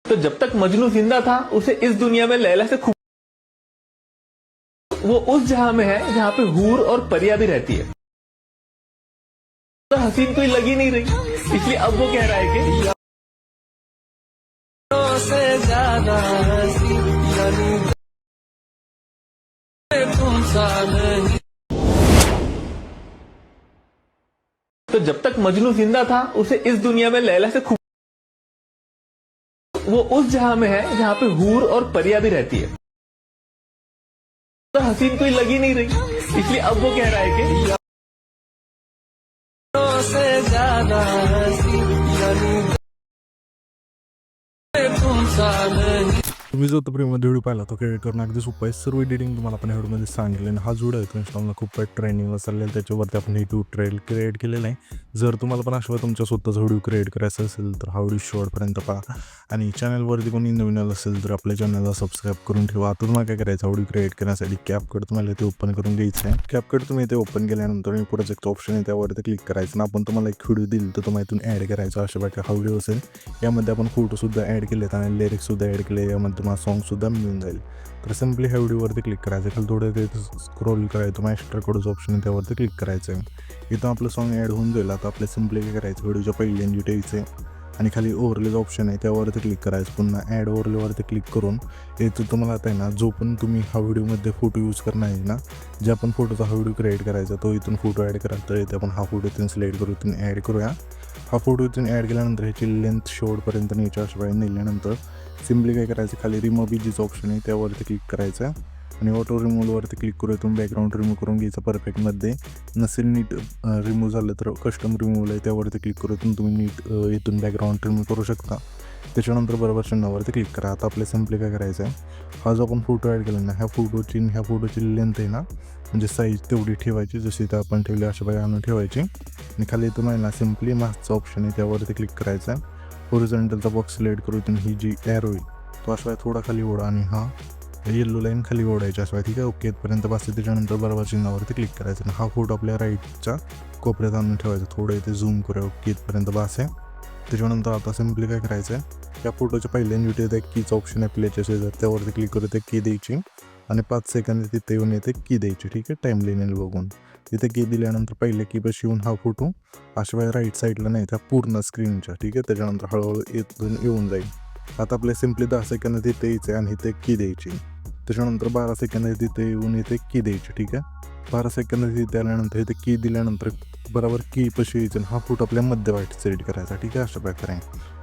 तो जब तक मजनू जिंदा था उसे इस दुनिया में लैला से खूब, वो उस जहां में है जहां पे हूर और परियां भी रहती है। तो हसीन कोई लगी नहीं रही, इसलिए अब वो कह रहा है कि से ज्यादा हसीन तुम सा नहीं। तो जब तक मजनू जिंदा था उसे इस दुनिया में लैला से खूब, वो उस जहां में है जहां पे हूर और परियां भी रहती है। तो हसीन कोई लगी नहीं रही, इसलिए अब वो कह रहा है कि से ज्यादा हसीन तुम सा नहीं। तुम्ही जो प्रेममध्ये व्हिडिओ पाहिला तो क्रिएट करणं अगदी सोपं आहे. सर्व एडिटिंग तुम्हाला आपण व्हिडिओमध्ये सांगितले आणि हा जो व्हिडिओ आहे तो इंस्टाग्रामला खूप ट्रेंडिंगला चाललेला, त्याच्यावरती आपण हे टू ट्रेल क्रिएट केलेलं आहे. जर तुम्हाला पण अशा तुमच्या स्वतःचा व्हिडिओ क्रिएट करायचा असेल तर हा व्हिडिओ शेवटपर्यंत पहा आणि चॅनलवरती कोणी नवीन आलं असेल तर आपल्या चॅनलला सबस्क्राईब करून ठेवा. आता तुम्हाला काय करायचं, व्हिडिओ क्रिएट करण्यासाठी कॅपकट तुम्हाला ते ओपन करून घ्यायचं आहे. कॅपकट तुम्ही ते ओपन केल्यानंतर मी प्रोजेक्टचं ऑप्शन आहे त्यावरती क्लिक करायचं आणि आपण तुम्हाला एक व्हिडिओ दिली तर तुम्हाला इथून ॲड करायचा. अशा प्रकारे हा व्हिडिओ असेल, यामध्ये आपण फोटोसुद्धा ॲड केलेत आणि लिरिक्ससुद्धा ॲड केले, यामध्ये तुम्हाला सॉंगसुद्धा मिळून जाईल. तर सिम्पली ह्या व्हिडिओवरती क्लिक करायचं, खाली थोडं ते स्क्रोल करायचं, तुम्हाला एक्स्ट्रा कोडचं ऑप्शन आहे त्यावरती क्लिक करायचं आहे. इथं आपलं सॉंग ॲड होऊन जाईल. आता आपल्या सिम्पली काय करायचं, व्हिडिओच्या पहिली एंड ठेवायचे आणि खाली ओव्हरलेचं ऑप्शन आहे त्यावरती क्लिक करायचं. पुन्हा ॲड ओव्हरलेवरती क्लिक करून इथं तुम्हाला आता आहे ना, जो पण तुम्ही हा व्हिडिओमध्ये फोटो यूज करणार आहे ना, ज्या पण फोटोचा हा व्हिडिओ क्रिएट करायचा तो इथून फोटो ॲड करा. तर इथे आपण हा फोटो इथून सिलेक्ट करू, इथून ॲड करूया. हा फोटो इथून ॲड केल्यानंतर ह्याची लेंथ शेवटपर्यंत न्यायची. अशा वेळी नेल्यानंतर सिम्पली काय करायचं, खाली रिमूव्ह बीजीचं ऑप्शन आहे त्यावरती क्लिक करायचं आणि ऑटो रिमूव्हवरती क्लिक करू. इथून बॅकग्राऊंड रिमूव्ह करून घ्यायचं परफेक्टमध्ये. नसेल नीट रिमूव्ह झालं तर कस्टम रिमूव्हला आहे त्यावरती क्लिक करू. तुम्ही नीट इथून बॅकग्राऊंड रिमूव्ह करू शकता. त्याच्यानंतर बरोबर चिन्हावरती क्लिक करा. आता आपल्या सिम्पली काय करायचं आहे, हा जो आपण फोटो ॲड केला ना, ह्या फोटोची लेंथ आहे ना, म्हणजे साईज तेवढी ठेवायची जशी तर आपण ठेवली अशा प्रकारे आणून ठेवायची. आणि खाली तुम्हाला ना सिम्पली मास्कचा ऑप्शन आहे त्यावरती क्लिक करायचा आहे. होरिझॉन्टलचा बॉक्स सिलेक्ट करू. इथून ही जी एरो होईल तो अशा थोडा खाली ओढा आणि हा येल्लो लाईन खाली ओढायची अशा, ठीक आहे. ओके, इथपर्यंत बस. त्याच्यानंतर बरोबर चिन्हावरती क्लिक करायचं आणि हा फोटो आपल्या राईटच्या कोपऱ्यात आणून ठेवायचा. थोडं इथे झूम करूया. ओके, इथपर्यंत बस आहे. त्याच्यानंतर आता सिम्पली काय करायचं आहे, त्या फोटोच्या पहिल्या युटीत एक कीचं ऑप्शन आहे प्लेच्या शेजार, त्यावरती क्लिक करू. ते की द्यायची आणि 5 सेकंद तिथे येऊन येते की द्यायची, ठीक आहे. टाईम लाईन बघून तिथे की दिल्यानंतर पहिल्या कीपाशी येऊन हा फोटो अशा वेळी राईट साईडला नाही त्या पूर्ण स्क्रीनच्या, ठीक आहे. त्याच्यानंतर हळूहळू येऊन जाईल. आता आपल्या सिम्पली 10 सेकंद तिथे यायचं आणि इथे की द्यायची. त्याच्यानंतर 12 सेकंद तिथे येऊन येते की द्यायची, ठीक आहे. 12 सेकंद तिथे आल्यानंतर इथे की दिल्यानंतर बरोबर की पशी यायचं. हा फोटो आपल्या मध्यभागी सिलेक्ट करायचा, ठीक आहे. अशा प्रकारे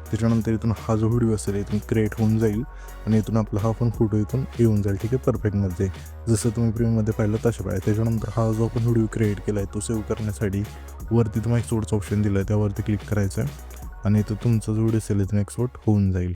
त्याच्यानंतर इथून हा जो व्हिडिओ असेल इथून क्रिएट होऊन जाईल आणि इथून आपला हा पण फोटो इथून येऊन जाईल, ठीक आहे. परफेक्टमध्ये जसं तुम्ही प्रीमियममध्ये पाहिलं तशा पाहिजे. त्याच्यानंतर हा जो आपण व्हिडिओ क्रिएट केला आहे तो सेव्ह करण्यासाठी वरती तुम्हाला एक्सपोर्टचं ऑप्शन दिलं आहे त्यावरती क्लिक करायचं आहे आणि इथं तुमचा जो व्हिडिओ असेल इथून एक्सपोर्ट होऊन जाईल.